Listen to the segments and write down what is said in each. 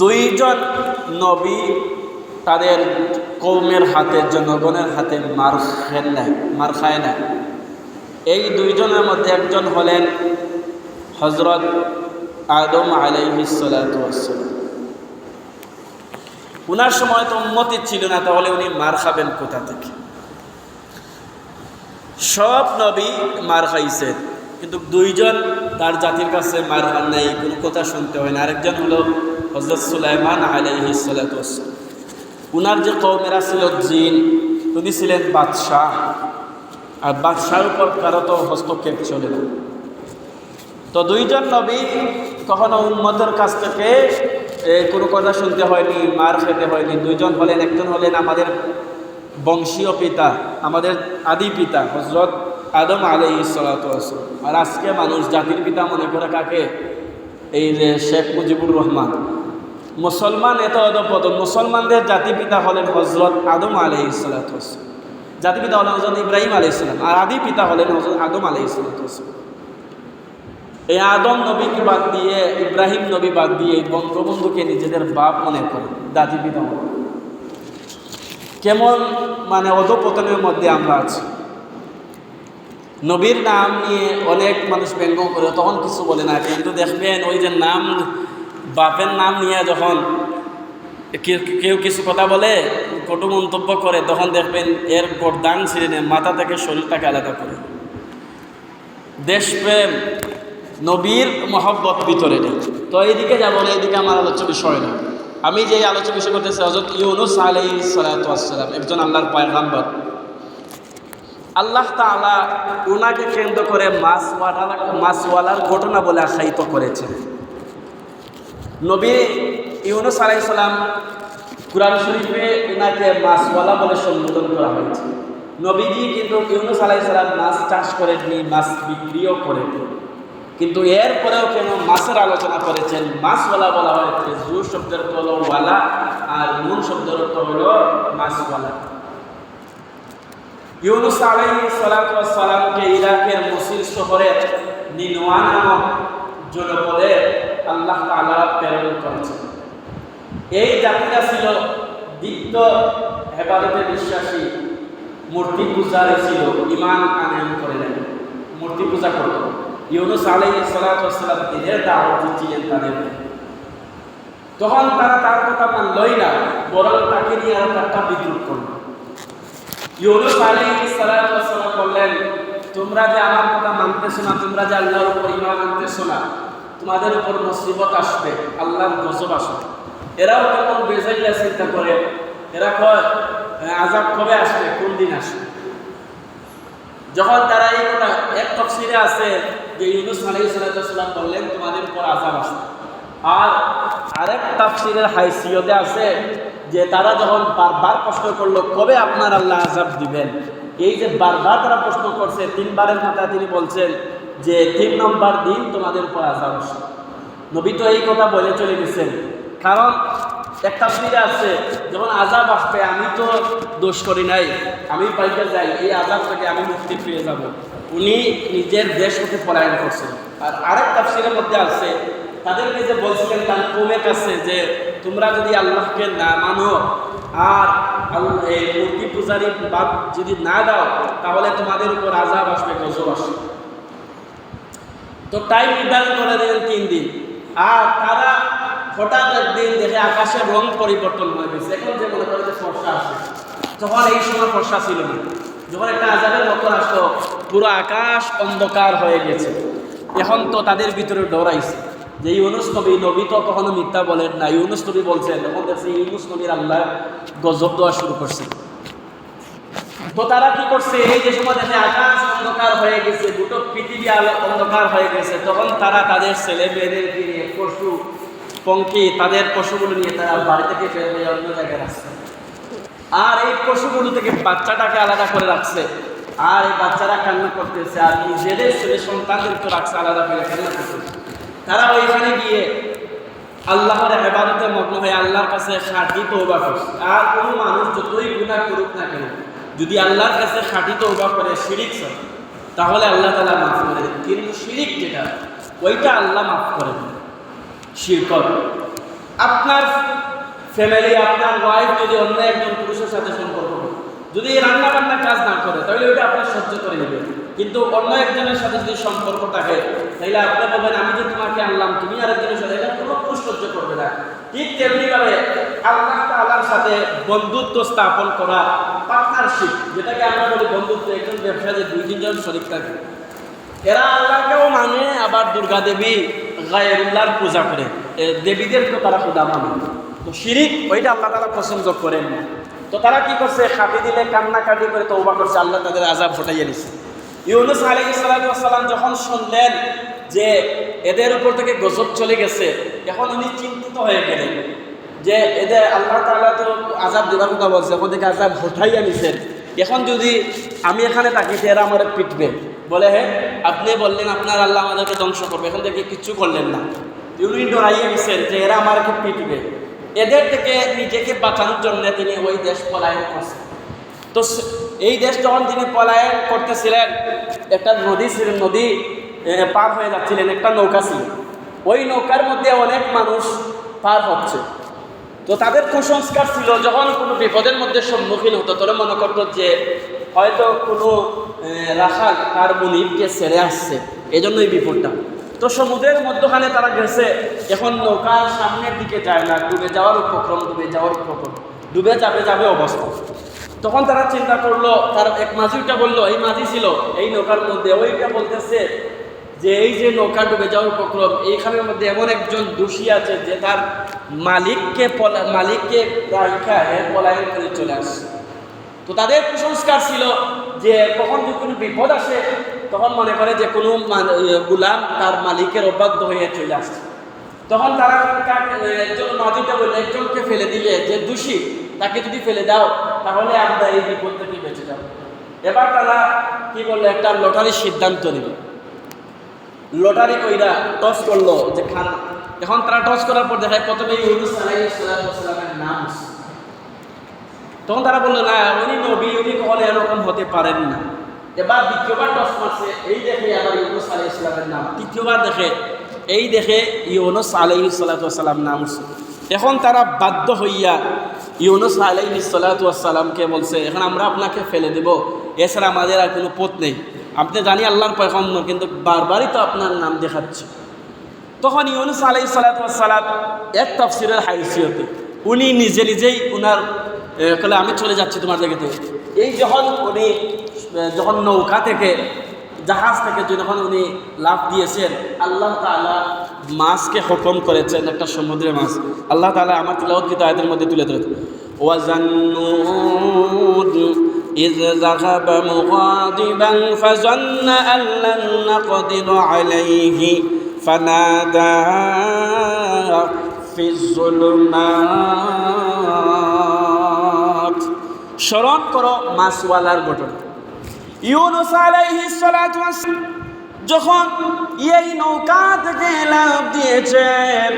দুইজন নবী তাদের কওমের হাতে, জনগণের হাতে মার খায় না। এই দুইজনের মধ্যে একজন হলেন হযরত আদম আলাইহিস সালাতু ওয়াসসালাম। উনার সময় তো উম্মতি ছিল না, তাহলে উনি মার খাবেন কোথা থেকে? সব নবী মার খাইছেন, কিন্তু দুইজন তার জাতির কাছে মার খান নাই, কোনো কথা শুনতে হয় না। আরেকজন হলো হযরত সুলাইমান আলাইহিস সালাতু ওয়াসসালাম। উনার যে কওমেরা ছিল জিন, উনি ছিলেন বাদশাহ, আর বাদশার উপর কারো তো হস্তক্ষেপ চলে না। তো দুইজন নবী কখনো উম্মতের কাছ থেকে কোনো কথা শুনতে হয়নি, মার খেতে হয়নি। দুইজন হলেন, একজন হলেন আমাদের বংশীয় পিতা, আমাদের আদি পিতা হযরত আদম আলাইহিস সালাতু ওয়াসসালাম। আর আজকে মানুষ জাতির পিতা মনে করে কাকে? এই যে শেখ মুজিবুর রহমান। মুসলমান এত অধঃপতন। মুসলমানদের জাতি পিতা হলেন হযরত আদম আলাইহিস সালাতু ওয়াসসালাম, জাতি পিতা হলেন হযরত ইব্রাহিম আলাইহিস সালাম, আর আদি পিতা হলেন হযরত আদম আলাইহিস সালাতু ওয়াসসালাম। এই আদম নবীকে বাদ দিয়ে, ইব্রাহিম নবী বাদ দিয়ে বঙ্গবন্ধুকে নিজেদের বাপ মনে করে, জাতি পিতা মনে করে। কেমন মানে অধঃপতনের মধ্যে আমরা আছি। নবীর নাম নিয়ে অনেক মানুষ ব্যঙ্গ করে, তখন কিছু বলে না, কিন্তু দেখবেন ওই যে নাম, বাপের নাম নিয়ে যখন কেউ কিছু কথা বলে, কটু মন্তব্য করে, তখন দেখবেন এর গর্দান ছিঁড়ে নেয়, মাথা থেকে শরীরটাকে আলাদা করে। দেশপ্রেম, নবীর মহব্বত ভিতরে নেই। তো এইদিকে যাবো না, এইদিকে আমার আলোচ্য বিষয় না। আমি যে আলোচ্য বিষয় করতেছি হযরত ইউনূস আলাইহিস সালাতু ওয়াসসালাম, একজন আল্লাহর পয়গম্বর। আল্লাহ তাআলা উনাকে কেন্দ্র করে মাছওয়ালার ঘটনা বলে আখ্যায়িত করেছেন। নবী ইউনূস আলাইহিস সালাম, কুরআন শরীফে উনাকে মাছওয়ালা বলে সম্বোধন করা হয়েছে। নবীজি কিন্তু ইউনূস আলাইহিস সালাম মাছ চাষ করেননি, মাছ বিক্রিও করেননি, কিন্তু এরপরেও কেন মাছের আলোচনা করেছেন? মাছওয়ালা বলা হয়েছে। জু শব্দের অর্থ হলো ওয়ালা, আর নুন শব্দের অর্থ হলো মাছওয়ালা। ইউনূস আলাইহিস সালাতু ওয়াস সালামকে ইরাকের মসির শহরের নিনওয়া নামক জনপদে আল্লাহ তাআলা প্রেরণ করেছেন। এই জাতিটা ছিল দিব্য ইবাদতে বিশ্বাসী, মূর্তি পূজারী ছিল, ঈমান আনয়ন করে নাই, মূর্তি পূজা করত। ইউনূস আলাইহিস সালাতু ওয়াস সালাম দিনের দাওয়াত দিচ্ছিলেন তাদের। তখন তারা তার কথা মানলই না, বরং তাকে নিয়ে আরো একটা বিদ্রুপ করল। ইউনূস আলাইহিস সালাতু ওয়াস সালাম বললেন, তোমরা যে আমার কথা মানতেছো না, তোমরা যে আল্লাহর উপর ঈমান আনতেছো না, তোমাদের উপর মুসিবত আসবে, আল্লাহর গজব আসবে। এরাও কেমন বেজাইয়া চিন্তা করে, এরা কয় আযাব কবে আসবে, কোন দিন আসবে। যখন তারা এই কথা, এক তাফসীরে আছে যে ইউনূস আলাইহিস সালাতু ওয়াস সালাম বললেন তোমাদের উপর আযাব আসবে, আর আরেক তাফসীরের হাইসিয়তে আছে যে তারা যখন বারবার প্রশ্ন করলো কবে আপনার আল্লাহ আযাব দিবেন, এই যে বারবার তারা প্রশ্ন করছে, তিনবারের মাথায় তিনি বলছেন যে ৩ নম্বর দিন তোমাদের উপর আযাব আসবে। নবী তো এই কথা বলে চলে গেছেন। কারণ এক তাফসীরে আছে যখন আযাব আসবে আমি তো দোষ করি নাই, আমি পাইতে যাই, এই আযাব থেকে আমি মুক্তি পেয়ে যাব। উনি নিজের দেশ হতে পলায়ন করছেন। আর আরেক তাফসীরের মধ্যে আছে তাদেরকে যে বলছিলেন তার কওমের কাছে যে তোমরা যদি আল্লাহকে না মানো আর এই মূর্তি পূজারী বাদ যদি না দাও, তাহলে তোমাদের উপর আযাব আসবে, গজব আসবে। তো টাইম নির্ধারণ করে দিলেন ৩ দিন। আর তারা হঠাৎ একদিন দেখে আকাশের রং পরিবর্তন হয়ে গেছে। এখন যে মনে করে যে ফর্সা আসে, তখন এই সময় ফর্সা ছিল না। যখন একটা আযাবের মতো আসতো, পুরো আকাশ অন্ধকার হয়ে গেছে। এখন তো তাদের ভিতরে ডরাইছে যে ইউনূস নবী তো কখনো মিথ্যা বলেন না, ইউনূস নবী বলছেন। তখন দেখছে ইউনূস নবীর আল্লাহ গজব দেওয়া শুরু করছে। তো তারা কি করছে, এই যে সময় দেখে আকাশ অন্ধকার হয়ে গেছে, গোটা পৃথিবী আলো অন্ধকার হয়ে গেছে, তখন তারা তাদের ছেলে মেয়েদেরকে নিয়ে, পশু পঙ্খী তাদের পশুগুলো নিয়ে তারা বাড়ি থেকে বের হয়ে অন্য জায়গায় রাখছে। আর এই পশুগুলো থেকে বাচ্চাটাকে আলাদা করে রাখছে, আর এই বাচ্চারা কান্না করতেছে, আর নিজেদের ছেলে সন্তানদেরকে রাখছে আলাদা করে কান্না করতেছে। তারা ওইখানে গিয়ে আল্লাহর ইবাদতে মগ্ন হয়ে আল্লাহর কাছে খাঁটি তওবা করছে। আর কোনো মানুষ যতই গুনাহ করুক না কেন, যদি আল্লাহর কাছে খাঁটি তওবা করে, শিরিক করে, তাহলে আল্লাহ তাআলা মাফ করে দেন। কিন্তু শিরিক যেটা, ওইটা আল্লাহ মাফ করে দেন, শিরক। আপনার ফ্যামিলি, আপনার ওয়াইফ যদি অন্য একজন পুরুষের সাথে সম্পর্ক করে, যদি রান্না বান্নার কাজ না করে, তাহলে ওইটা আপনার সহ্য করে নেবে। কিন্তু অন্য একজনের সাথে যদি সম্পর্ক থাকে, তাহলে আপনি বলবেন আমি যে তোমাকে আনলাম, তুমি আরেকজনের সাথে, এটা কোনো পুরুষ সহ্য করবে না। ঠিক তেমনিভাবে আল্লাহ তাআলার সাথে বন্ধুত্ব স্থাপন করা, পার্টনারশিপ, যেটাকে আমরা বলি বন্ধুত্ব, একজন ব্যবসায়ী যে 2-3 জন শরীক থাকে, এরা আল্লাহকেও মানে, আবার দুর্গা দেবী গায়রুল্লাহর পূজা করে, দেবীদেরকে তারা খোদা মানে। তো শিরিক ওইটা আল্লাহ তাআলা পছন্দ করেন না। তো তারা কি করছে, খাপি দিলে কান্নাকাটি করে তওবা করছে, আল্লাহ তাদের আযাব হটাইয়া দিচ্ছে। ইউনূস আলাইহিস সালাতু ওয়াস সালাম যখন শুনলেন যে এদের উপর থেকে গজব চলে গেছে, এখন উনি চিন্তিত হয়ে গেলেন যে এদের আল্লাহ তাআলা তো আযাব দেবার কথা বলছে, এখন থেকে আযাব হটাইয়া নিছেন, এখন যদি আমি এখানে থাকি এরা আমার পিটবে। বলে হ্যাঁ, আপনি বললেন আপনার আল্লাহ আমাদেরকে ধ্বংস করবে, এখন থেকে কিচ্ছু করলেন না। উনি ডরাইয়া গেছেন যে এরা আমাকে পিটবে। এদের থেকে নিজেকে বাঁচানোর জন্য তিনি ওই দেশ পলায়ন করছেন। তো এই দেশ যখন তিনি পলায়ন করতেছিলেন, একটা নদী ছিল, নদী পার হয়ে যাচ্ছিলেন, একটা নৌকা ছিল, ওই নৌকার মধ্যে অনেক মানুষ পার হচ্ছে। তো তাদের কুসংস্কার ছিল, যখন কোনো বিপদের মধ্যে সম্মুখীন হতো, তোরা মনে করতো যে হয়তো কোনো রাখাল তার মুনিবকে ছেড়ে আসছে, এই জন্য এই বিপদটা। তো সমুদ্রের মধ্যখানে তারা গেছে, এখন নৌকার সামনের দিকে যায় না, ডুবে যাওয়ার উপক্রম, ডুবে যাবে অবস্থা। তখন তারা চিন্তা করলো, তার এক মাঝিটা বললো, এই মাঝি ছিল এই নৌকার মধ্যে, ওইটা বলতেছে যে এই যে নৌকা ডুবে যাওয়ার উপক্রম, এইখানের মধ্যে এমন একজন দোষী আছে যে তার মালিককে পলায়ন করে চলে আসছে। তো তাদের কুসংস্কার ছিল যে কখন যদি কোনো বিপদ আসে, তখন মনে করে যে কোনো গোলাম তার মালিকের অবাধ্য হয়ে চলে আসছে। তখন তারা একজন মাঝিটা বললে, একজনকে ফেলে দিলে, যে দোষী তাকে যদি ফেলে দাও তাহলে আমরা এই বিপদ থেকে বেঁচে যাব। এবার তারা কি করলো, একটা লটারির সিদ্ধান্ত নিল। লটারি কইরা টস করলো যে খান। এখন তারা টস করার পর দেখায় প্রথমে ইউনূস আলাইহিস সালামের নাম। তখন তারা বললো না, উনি নবী, উনি কখনো এরকম হতে পারেন না। এবার দ্বিতীয়বার টস মারছে, এই দেখে আবার ইউনূস আলাইহিস সালামের নাম। তৃতীয়বার দেখে, এই দেখে ইউনূস আলাইহিস সালাম নাম। এখন তারা বাধ্য হইয়া ইউনূস আলাইহিস সালামকে বলছে, এখন আমরা আপনাকে ফেলে দেব, এছাড়া আমাদের আর কোনো পথ নেই। আপনি জানি আল্লাহর পয়গম্বর, কিন্তু বারবারই তো আপনার নাম দেখাচ্ছে। তখন ইউনূস আলাইহিস সালাম এক তাফসীরের হাইসিয়তে উনি নিজেই উনার বলে, আমি চলে যাচ্ছি তোমার জায়গাতে। এই যখন নৌকা থেকে, জাহাজ থেকে যখন উনি লাফ দিয়েছেন, আল্লাহ তাআলা মাছকে হুকুম করেছেন, একটা সমুদ্রের মাছ। আল্লাহ তাআলা আমার তিলাওয়াতকৃত আয়াতের মধ্যে তুলে ধরেছেন, ওয়াজান্নুন ইয যাহাবা মুগাদিবান ফাযান্না আন লান নাকদিরু আলাইহি ফানাদা ফিজ যুলুমাত। স্মরণ করো মাছওয়ালার ঘটনা। ইউনূস আলাইহিস সালাতু ওয়াস সালাম যখন এই নৌকা থেকে লাফ দিয়েছেন,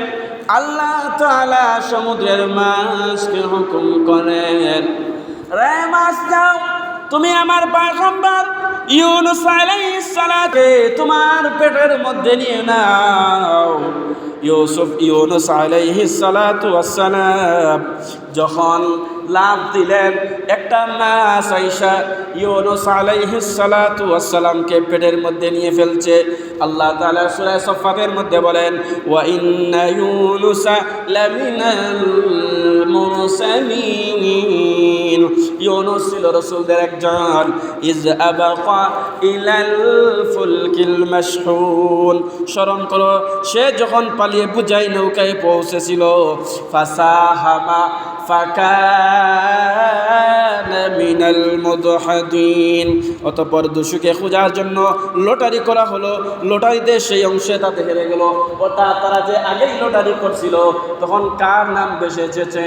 আল্লাহ তাআলা সমুদ্রের মাছকে হুকুম করেন, রে মাছ যাও, তুমি আমার পয়গম্বর ইউনূস আলাইহিস সালাতকে তোমার পেটের মধ্যে নিয়ে নাও। ইউনূস আলাইহিস সালাতু ওয়াস সালাম যখন লাফ দিলেন, একটা মাছ আইসা ইউনূস আলাইহিস সালাতু ওয়াস সালামকে পেটের মধ্যে নিয়ে ফেলছে। আল্লাহ তাআলা সূরা সাফফাতের মধ্যে বলেন, ওয়া ইন্না ইউনূসা লামিনাল মুরসালিন। ইউনূস ছিল রাসূলদের একজন। ইয আবাকা ইলাল ফুলকিল মাশহুন। স্মরণ করো, সে যখন পালিয়ে বুঝাই নৌকায় পৌঁছেছিল, ফাসাহামা ফাকানা মিনাল মুদহাদিন। অতঃপর দোষীকে খোঁজার জন্য লটারি করা হলো, লটারিতে সেই অংশে তাতে হেরে গেল। অর্থাৎ তারা যে আগেই লটারি করছিল, তখন কার নাম বেশি এসেছে?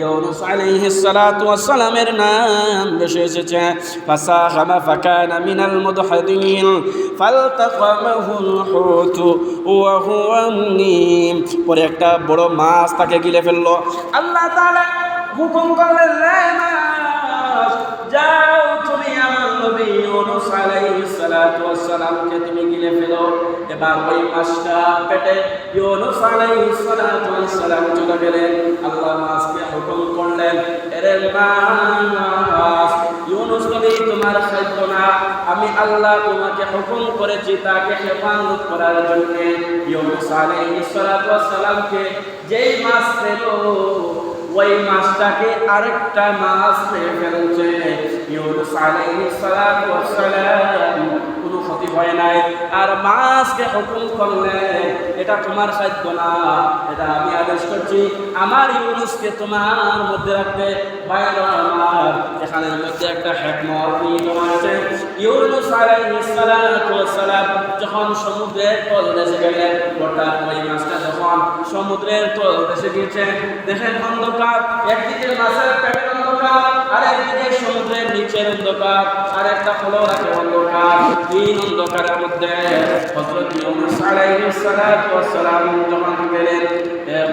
ইউনূস আলাইহিস সালাতু ওয়াস সালামের নাম বেশি এসেছে। ফাসাহামা ফাকানা মিনাল মুদহাদিন ফালতাকামাহুল হুতু ওয়া হুয়া মুলিম। পরে একটা বড় মাছ তাকে গিলে ফেললো। আল্লাহ তাআলা হুকুম করলেন, রে মাছ যাও, তুমি নবী ইউনূস আলাইহিস সালাতু ওয়াস সালামকে তুমি গিলে ফেলো। এবার ওই মাছটা পেটে ইউনূস আলাইহিস সালাতু ওয়াস সালাম চলে গেলেন। আল্লাহ মাছকে হুকুম করলেন, এরে মাছ, ইউনূস নবী তোমার খাদ্য না, আমি আল্লাহ তোমাকে হুকুম করেছি তাকে হেফাজত করার জন্য। ইউনূস আলাইহিস সালাতু ওয়াস সালামকে যেই মাছ পেল, ওই মাছটাকে আরেকটা মাছ খেয়ে ফেলছে। ইউনূস আলাইহিস সালাতু ওয়াস সালাম কোনো ক্ষতি হয় নাই, আর মাছকে হুকুম করলেন, এটা তোমার খাদ্য না, এটা আমি আদেশ করছি আমার ইউনূসকে তোমার মধ্যে রাখতে। বাইরে আমার এখানের মধ্যে একটা হিকমত নিহিত আছে। ইউনূস আলাইহিস সালাতু ওয়াস সালাম যখন সমুদ্রের তলদেশে গেলেন, অর্থাৎ ওই মাছটা যখন সমুদ্রের তলদেশে গিয়েছে, দেখেন অন্ধকার, একদিকে মাছের পেটের অন্ধকার, আর একদিকে সমুদ্রের নিচের অন্ধকার, আর একটা হলো রাতে অন্ধকার। তিন অন্ধকারের মধ্যে হযরত ইউনূস আলাইহিস সালাতু ওয়াস সালাম যখন গেলেন,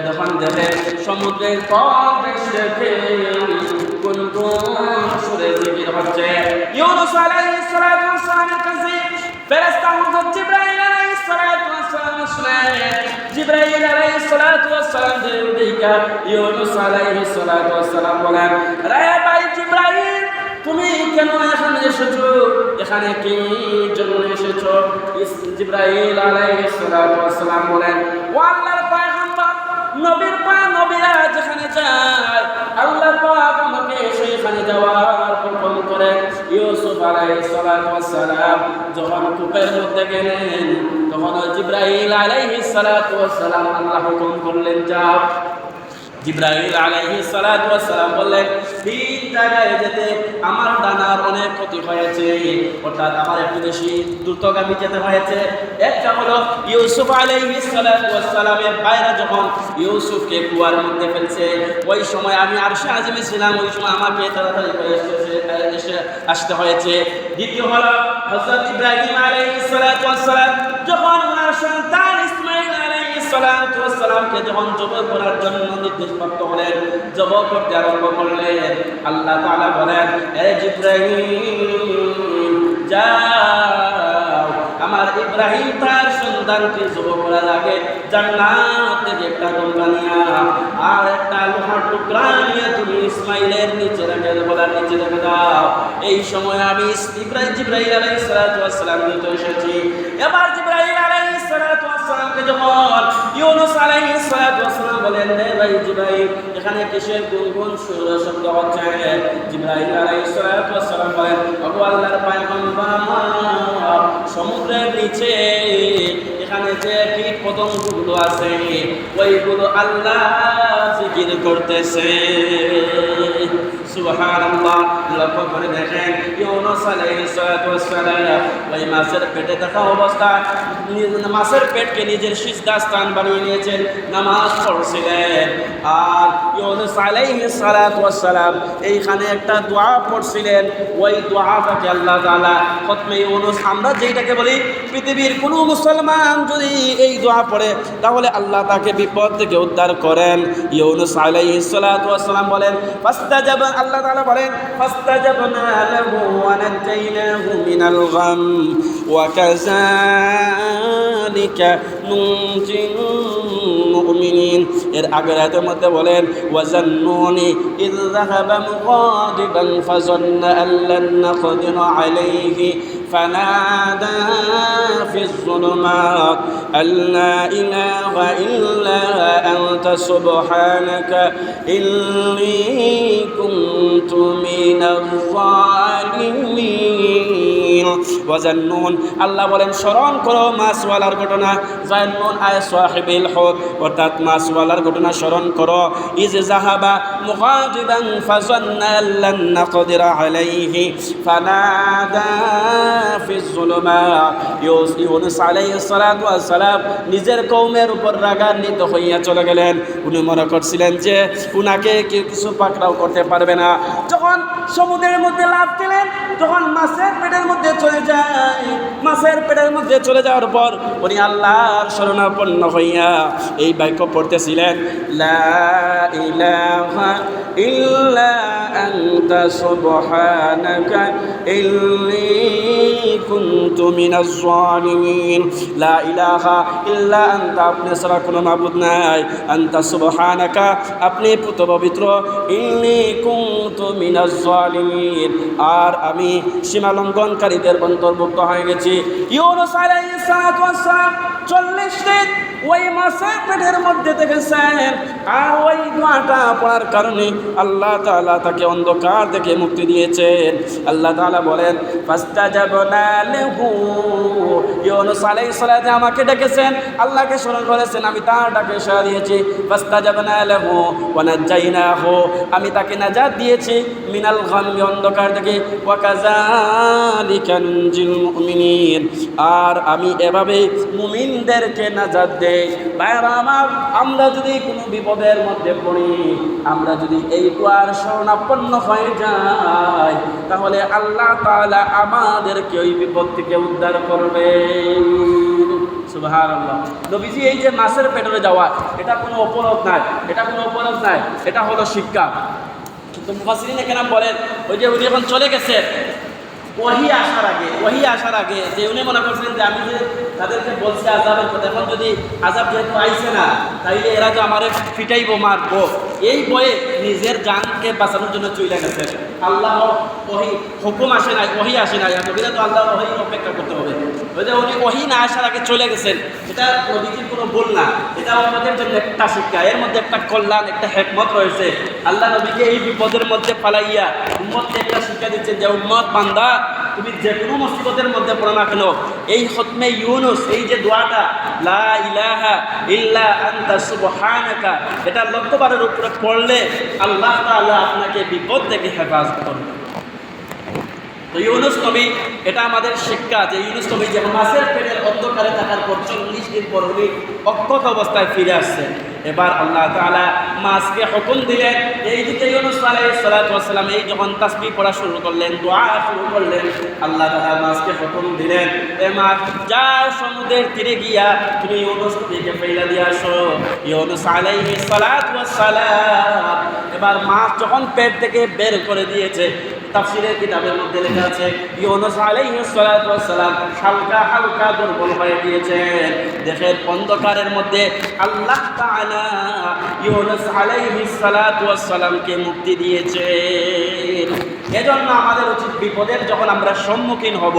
যখন দেখেন সমুদ্রের তলদেশে কোন সুরে জিকির হচ্ছে। ইউনূস আলাইহিস সালাতু ওয়াস সালামের কাছে ফেরেশতা হযরত জিবরাইল আলাইহিস সালাতু ওয়াস সালাম আসলেন। জিবরাইল আলাইহিস সালাতু ওয়াস সালাম দেখা ইউনূস আলাইহিস সালাতু ওয়াস সালাম বলেন, রে ভাই জিবরাইল, তুমি কেন এখানে এসেছো? এখানে কি জন্য এসেছো? জিবরাইল আলাইহিস সালাতু ওয়াস সালাম বলেন, ও আল্লাহর পয়গম্বর, নবীর নবীরা যেখানে যায় আল্লাহ পাক আমাকে সেখানে যাওয়ার হুকুম করেন। ইউসুফ আলাইহিস সালাতু ওয়াস সালাম যখন কূপের মধ্যে গেলেন, তখন জিবরাইল আলাইহিস সালাতু ওয়াস সালাম আল্লাহ হুকুম করলেন, যাও। জিবরাইল আলাইহিস সালাতু ওয়াস সালাম বললেন, তিন জায়গায় যেতে আমার ডানার অনেক ক্ষতি হয়েছে, অর্থাৎ আমার একটু বেশি দ্রুতগামী যেতে হয়েছে। একটা হলো ইউসুফ আলাইহিস সালাতু ওয়াস সালামের বাইরে যখন ইউসুফকে কুয়ার মধ্যে ফেলছে, ওই সময় আমি আরশে আজিমে ছিলাম, ওই সময় আমাকে তাড়াতাড়ি করে এসে আসতে হয়েছে। দ্বিতীয় হলো হযরত ইব্রাহিম আলাইহিস সালাতু ওয়াস সালাম যখন ওনার সন্তান ইসমাঈল আলাইহিস সালাতু ওয়াস সালামকে যখন জবাই করার জন্য নির্দেশপ্রাপ্ত হলেন, জবাই করতে আরম্ভ করলেন, আল্লাহ তাআলা বলেন, এ জিবরাইল যাও, আমার ইব্রাহিম তার সন্তানকে জবাই করার আগে জান্নাত থেকে একটা দোলনা নিয়ে আর একটা লোহার টুকরা নিয়ে তুমি ইসমাইলের নিচে রেখে গলার নিচে রেখে দাও। এই সময় আমি জিবরাইল আলাইহিস সালাতু ওয়াস সালাম নিতে এসেছি। এবার জিবরাইল আলাইহিস সালাতু ওয়াস সালামকে যখন ইউনূস আলাইহিস সালাতু ওয়াস সালাম বলেন, রে ভাই জিবরাইল, এখানে কিসের গুনগুন সুর শব্দ হচ্ছে? জিবরাইল আলাইহিস সালাতু ওয়াস সালাম বলেন, ওগো আল্লাহর পয়গম্বর, সমুদ্রের নিচে এখানে যে কীট পতঙ্গগুলো আছে ওইগুলো আল্লাহ জিকির করতেছে। সুবহানাল্লাহ। লক্ষ্য করে দেখেন ইউনূস আলাইহিস সালাতু ওয়াস সালাম ওই মাছের পেটে থাকা অবস্থায় মাছের পেটকে নিজের সিজদা স্থান বানিয়ে নিয়েছেন, নামাজ পড়ছিলেন। আর ইউনূস আলাইহিস সালাতু ওয়াস সালাম এইখানে একটা দোয়া পড়ছিলেন, ওই দোয়াটাকে আল্লাহ তাআলা খতমে ইউনূস, আমরা যেটাকে বলি, পৃথিবীর কোনো মুসলমান যদি এই দোয়া পড়ে তাহলে আল্লাহ তাকে বিপদ থেকে উদ্ধার করেন। ইউনূস আলাইহিস সালাতু ওয়াস সালাম বলেন, ফাস্তাজাবা, আল্লাহ তাআলা বলেন, ফাস্তাজাবনা লাহু ওয়া নাজাইনাহু মিনাল গাম ওয়া কাযালিকা নুনজিল মুমিনিন। এর আগের আয়াতের মধ্যে বলেন, ওয়া জান্নুনি ইয যাহাবা মুগাদিবান ফাযান্না আল্লান নাকদিরা আলাইহি فنادى في الظلمات أن لا إله إلا أنت سبحانك إني كنت من الظالمين। ওয়াজান্নুন, আল্লাহ বলেন স্মরণ করো মাছওয়ালার ঘটনা। জান্নুন আয় সাহিবিল হুত, অর্থাৎ মাছওয়ালার ঘটনা স্মরণ করো। ইজ যাহাবা মুগাদিবান ফাযান্না আল্লান নাকদিরা আলাইহি ফানাদা ফিজ যুলুমাত। ইউনূস আলাইহিস সালাতু ওয়াস সালাম নিজের কওমের উপর রাগান্বিত হইয়া চলে গেলেন। উনি মনে করছিলেন যে উনাকে কেউ কিছু পাকড়াও করতে পারবে না। যখন সমুদ্রের মধ্যে লাফ দিলেন, যখন মাছের পেটের মধ্যে চলে যায়, মাছের পেটের মধ্যে চলে যাওয়ার পর উনি আল্লাহর শরণাপন্ন হইয়া এই বাক্য পড়তেছিলেন, লা ইলাহা ইল্লা আনতা সুবহানাকা ইন্নী কুনতু মিনাজ জালিমিন। লা ইলাহা ইল্লা আনতা, আপনি ছাড়া কোনো মাবুদ নাই। আনতা সুবহানাকা, আপনি পুত পবিত্র। ইন্নী কুনতু মিনাজ জালিমিন, আর আমি সীমা লঙ্ঘনকারীদের অন্তর্ভুক্ত হয়ে গেছি। ইউনূস আলাইহিস সালাতু ওয়াস সালাম 40 দিন ওই মাছের পেটের মধ্যে থেকেছেন, আর ওই দোয়াটা পড়ার কারণে আল্লাহ তাআলা তাকে অন্ধকার থেকে মুক্তি দিয়েছেন। আল্লাহ তাআলা বলেন ফাস্তাজাবনা লাহু, ইউনূস আলাইহিস সালাতে আমাকে ডেকেছেন, আল্লাহকে স্মরণ করেছেন, আমি তার ডাকে সাড়া দিয়েছি। ফাস্তাজাবনা লাহু ওয়া নাজাইনাহু, আমি তাকে নাজাত দিয়েছি মিনাল গাম্মি, অন্ধকার থেকে। ওয়া কাযালিকা নুনজিল মুমিনিন, আর আমি এভাবে মুমিনদেরকে নাজাত দেই। ভাইরা আমার, আমরা যদি কোনো বিপদের মধ্যে পড়ি, আমরা যদি এই দোয়ার শরণাপন্ন হয়ে যাই, তাহলে আল্লাহ তাআলা আমাদেরকে ওই বিপদ থেকে উদ্ধার করবে। সুবহানাল্লাহ। নবীজি এই যে মাছের পেটে যাওয়া, এটা কোনো অপরাধ নাই, এটা কোনো অপরাধ নাই, এটা হলো শিক্ষা। কিন্তু মুফাসসিরিনে কেরাম বলেন, ওই যে উনি এখন চলে গেছে, ওহী আসার আগে যে উনি মনে করছেন যে আমি যে তাদেরকে বলছি আযাবের কথা, এখন যদি আযাব যেহেতু আইছে না, তাইলে এরা যে আমারে ফিটাইবো, মারবো, এই বয়ে নিজের জানকে বাঁচানোর জন্য চলে গেছে। আল্লাহর ওহী হুকুম আসে নাই, ওহী আসে নাই, নবীরা তো আল্লাহর ওহী অপেক্ষা করতে হবে। ওই যে উনি ওহী না আসার আগে চলে গেছেন, এটা নবীজির কোনো ভুল না, এটা আমাদের জন্য একটা শিক্ষা, এর মধ্যে একটা কল্যাণ, একটা হিকমত রয়েছে। আল্লাহ নবীকে এই বিপদের মধ্যে ফালাইয়া উম্মতকে একটা শিক্ষা দিচ্ছেন যে উম্মত বান্দা, তুমি যে কোনো মুসিবতের মধ্যে পড়ো না কেন, এই খতমে ইউনুস, এই যে দোয়াটা লা ইলাহা ইল্লা আনতা সুবহানাকা, এটা লক্ষ্যবারের উপরে পড়লে আল্লাহ তাআলা আপনাকে বিপদ থেকে হেফাজত করবে। তো ইউনুস নবী, এটা আমাদের শিক্ষা যে ইউনুস নবী যেমন মাছের পেটের অন্ধকারে থাকার পর 40 দিন পর উনি অক্ষত অবস্থায় ফিরে আসছেন। এবার আল্লাহ তাআলা মাছকে হুকুম দিলেন, এই দিকে ইউনুস আলাইহিস সালাতু ওয়াস সালাম এই যখন তাসবিহ পড়া শুরু করলেন, দোয়া শুরু করলেন, আল্লাহ তাআলা মাছকে হুকুম দিলেন, এ মাছ যাও সমুদ্রের তীরে গিয়া তুমি ইউনুস নবীকে ফেলে দিয়ে আসো। ইউনুস আলাইহিস সালাতু ওয়াস সালাম এবার মাছ যখন পেট থেকে বের করে দিয়েছে, তাফসীরের কিতাবের মধ্যে লেখা আছে ইউনুস আলাইহিস সালাতু ওয়াস সালাম হালকা হালকা দুর্বল হয়ে গিয়েছেন। দেখেন অন্ধকারের মধ্যে আল্লাহ তাআলা ইউনুস আলাইহিস সালাতু ওয়াস সালামকে মুক্তি দিয়েছেন। এজন্য আমাদের উচিত বিপদের যখন আমরা সম্মুখীন হব,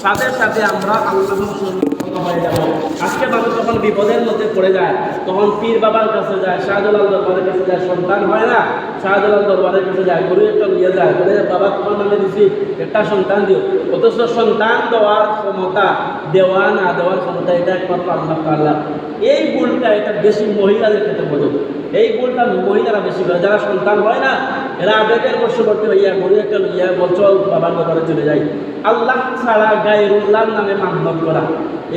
সাথে সাথে আমরা আল্লাহর শরণাপন্ন হয়ে যাব। আজকে মানুষ যখন বিপদের মধ্যে পড়ে যায়, তখন পীর বাবার কাছে যায়, শাহজালাল দরবারের কাছে যায়, সন্তান হয় না, শাহজালাল দরবারের কাছে যায়, গরু একটা নিয়ে যায়, বলে বাবা তোমার নামে দিছি একটা সন্তান দিও। অথচ সন্তান দেওয়ার ক্ষমতা, দেওয়া না দেওয়ার ক্ষমতা এটা একমাত্র আল্লাহ তাআলা। এই ভুলটা এটা বেশি মহিলাদের ক্ষেত্রে বোঝো, এই ভুলটা মহিলারা বেশি করে। যারা সন্তান হয় না, এরা আবেগের বশবর্তী হইয়া গরু একটা লইয়া বলছো বাবার দরবারে চলে যায়। আল্লাহ ছাড়া গায়রুল্লাহর নামে মান্যত করা,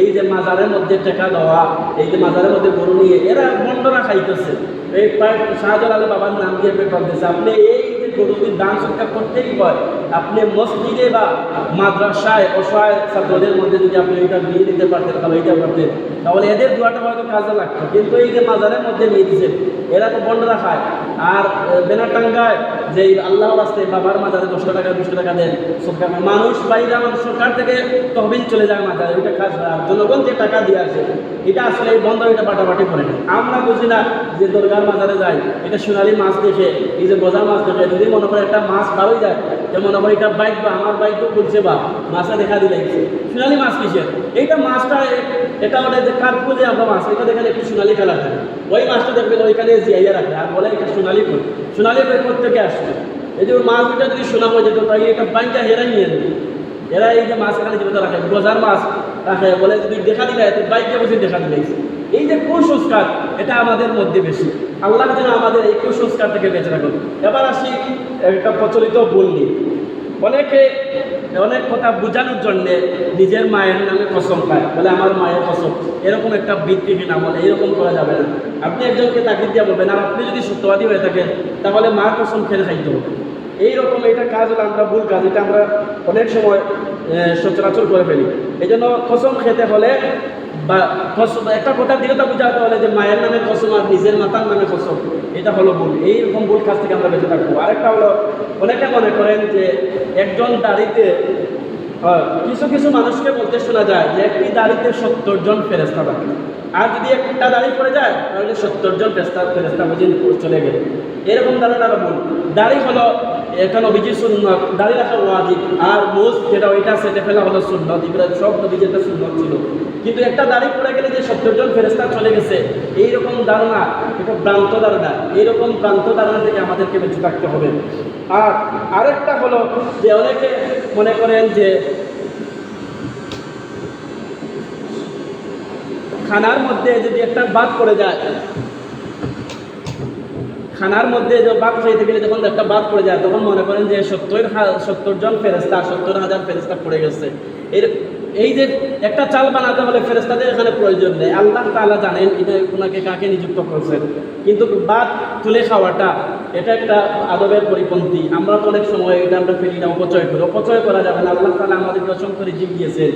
এই যে মাজারের মধ্যে টাকা দেওয়া, এই যে মাজারের মধ্যে গরু নিয়ে এরা বন্ডরা খাইতেছে, এই শাহজালাল বাবার নাম দিয়ে পেপার দিয়েছে। আপনি এই যে গরুটির দান সৎকার করতেই হয়, আপনি মসজিদে বা মাদ্রাসায় অসহায় ছাত্রদের মধ্যে যদি আপনি এটা দিয়ে দিতে পারতেন, তাহলে এইটা করতেন, তাহলে এদের দোয়াটা হয়তো কাজে লাগতো। কিন্তু এই যে মাজারের মধ্যে নিয়ে দিয়েছেন, এরা তো বন্ডরা খায়। আর বেনাটাঙ্গায় যে আল্লাহর রাস্তায় বাবার মাজারে 10 টাকা 20 টাকা দেন সরকার, মানুষ বাইরে আমাদের সরকার থেকে তহবিল চলে যায় মাজারে, ওইটা কাজ হয়। আর জনগণ যে টাকা দিয়ে আসে, এটা আসলে এই বন্ধ, এটা বাটাবাটি করে না। আমরা বুঝি না যে দরগার মাজারে যাই, এটা সোনালি মাছ দেখে, এই যে গজা মাছ দেখে, যদি মনে করে একটা মাছ বাড়ই যায়, যে মনে করে এটা বাইক বা আমার বাইকও বলছে বা মাছটা দেখা দিলে সোনালি মাছ কিসের, এইটা মাছটা এটা ওটা যে কার্পু যে আমরা মাছ, এটা দেখেন একটু সোনালি কালার থাকে, ওই মাছটা দেখবেন ওইখানে জিয়াইয়া রাখে আর বলে এটা সোনালি কই, সোনালি কই থেকে আসছে। এই যে মাছ দুটা যদি সোনা হয়ে যেত, তাই এটা বাইকটা হেরাই নিয়ে নেবে। এরা এই যে মাছ এখানে জীবিত রাখে, গজার মাছ রাখে, বলে যদি দেখা দিলে বাইককে বসে দেখা দিলে। এই যে কুসংস্কার, এটা আমাদের মধ্যে বেশি। আল্লাহ যেন আমাদের এই কুসংস্কার থেকে বেঁচে রাখুন। এবার আসি একটা প্রচলিত বললি, অনেকে অনেক কথা বোঝানোর জন্যে নিজের মায়ের নামে কসম খায়, বলে আমার মায়ের কসম, এরকম একটা ভিত্তিহীন আমল, এরকম করা যাবে না। আপনি একজনকে তাকিদ দিয়ে বলবেন, আর আপনি যদি সত্যবাদী হয়ে থাকেন, তাহলে মার কসম খেলে খাইতে হবে। এইরকম এটা কাজ হলে আমরা ভুল কাজ, এটা আমরা অনেক সময় সচরাচর করে ফেলি। এই জন্য কসম খেতে হলে বা একটা কথা দৃঢ়তা বোঝাতে হলে যে মায়ের নামে কসম আর নিজের মাতার নামে কসম, এটা হলো ভুল। এইরকম ভুল কাজ থেকে আমরা বেঁচে থাকবো। আরেকটা হলো, অনেকে মনে করেন যে একজন দাড়িতে কিছু কিছু মানুষকে বলতে শোনা যায় যে একটি দাড়িতে 70 জন ফেরেশতা থাকে, আর যদি একটা দাড়ি পড়ে যায় তাহলে 70 জন ফেরেশতা বুঝিন চলে গেল। এরকম ধারণাটা ভুল। দাড়ি হলো এটা নবীজির সুন্নত, দাড়ি রাখা ওয়াজিব, আর মুজ যেটা ওইটা সেটে ফেলা হলো সুন্নত। ইব্রাহিম সব নবীজির একটা সুন্নত ছিল, কিন্তু একটা দাড়ি পড়ে গেলে যে 70 জন ফেরেশতা চলে গেছে এইরকম ধারণা এটা ভ্রান্ত ধারণা। এইরকম ভ্রান্ত ধারণা থেকে আমাদেরকে বেঁচে থাকতে হবে। আর আরেকটা হলো যে অনেকে মনে করেন যে খানার মধ্যে যদি একটা বাদ পড়ে যায়, খানার মধ্যে যে বাদ খাইতে গেলে যখন একটা বাদ পড়ে যায় তখন মনে করেন যে 70 জন ফেরেশতা 70,000 ফেরেশতা পড়ে গেছে। এই যে একটা চাল বানাতে হলে ফেরেশতাদের এখানে প্রয়োজন নেই, আল্লাহ তাআলা জানেন এটা ওনাকে কাকে নিযুক্ত করছেন। কিন্তু বাদ তুলে খাওয়াটা এটা একটা আদবের পরিপন্থী। আমরা তো অনেক সময় এটা আমরা ফেলি না, অপচয় করি। অপচয় করা যাবে না। আল্লাহ তাআলা আমাদেরকে অসংখ্য রিজিক দিয়েছেন।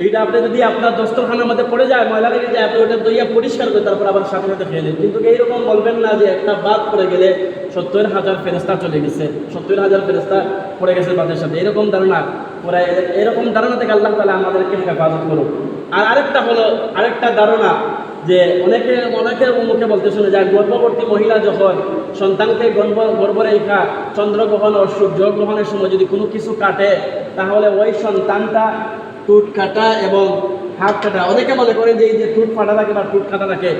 এইটা আপনি যদি আপনার দস্তরখানার মধ্যে পড়ে যায়, ময়লা লেগে যায়, আপনি ওটা দইয়া পরিষ্কার করে তারপর আবার সাথে সাথে খেয়ে নেন। কিন্তু এইরকম বলবেন না যে একটা বাদ পড়ে গেলে 70,000 ফেরেশতা চলে গেছে, 70,000 ফেরেশতা পড়ে গেছে বাদের সাথে, এরকম ধারণা পড়ে। এরকম ধারণা থেকে আল্লাহ তাআলা আমাদেরকে হেফাজত করুন। আর আরেকটা হলো আরেকটা ধারণা যে অনেকের মুখে বলতে শুনে যায় গর্ভবতী মহিলা যখন সন্তানকে গর্ভরেখা চন্দ্রগ্রহণ ও সূর্যগ্রহণের সময় যদি কোনো কিছু কাটে তাহলে ওই সন্তানটা টুট কাটা এবং হাত কাটা। অনেকে মনে করেন যে এই যে টুট ফাটা থাকে বা টুট কাটা থাকে,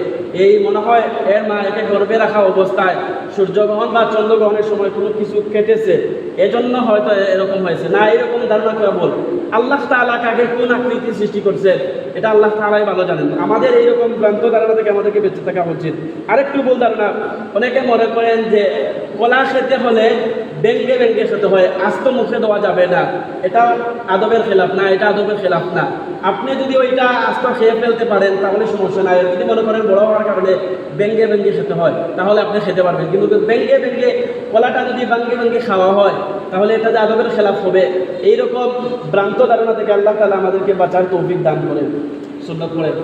এই মনে হয় এর মা একে গর্ভে রাখা অবস্থায় সূর্যগ্রহণ বা চন্দ্রগ্রহণের সময় কোনো কিছু কেটেছে, এজন্য হয়তো এরকম হয়েছে। না, এরকম ধারণা করে বল। আল্লাহ তাআলা কাকে কোন আকৃতি সৃষ্টি করছে এটা আল্লাহ তাআলাই ভালো জানেন। আমাদের এইরকম ভ্রান্ত ধারণা থেকে আমাদেরকে বেঁচে থাকা উচিত। আরেকটু ভুল ধারণা, অনেকে মনে করেন যে কলা খেতে হলে ব্যঙ্গে ব্যঙ্গে খেতে হয়, আস্ত মুখে দেওয়া যাবে না। এটা আদবের খেলাফ না, এটা আদবের খেলাফ না। আপনি যদি ওইটা আস্ত খেয়ে ফেলতে পারেন তাহলে সমস্যা নাই। যদি মনে করেন বড় হওয়ার কারণে ব্যঙ্গে ব্যঙ্গে খেতে হয় তাহলে আপনি খেতে পারবেন, কিন্তু ব্যঙ্গে ব্যঙ্গে কলাটা যদি ব্যঙ্গে ব্যঙ্গে খাওয়া হয় তাহলে এটা যে আদবের খেলাফ হবে। এইরকম ভ্রান্ত ধারণা থেকে আল্লাহ তাআলা আমাদেরকে বাঁচার তৌফিক দান করেন। সুন্নাত পড়েন।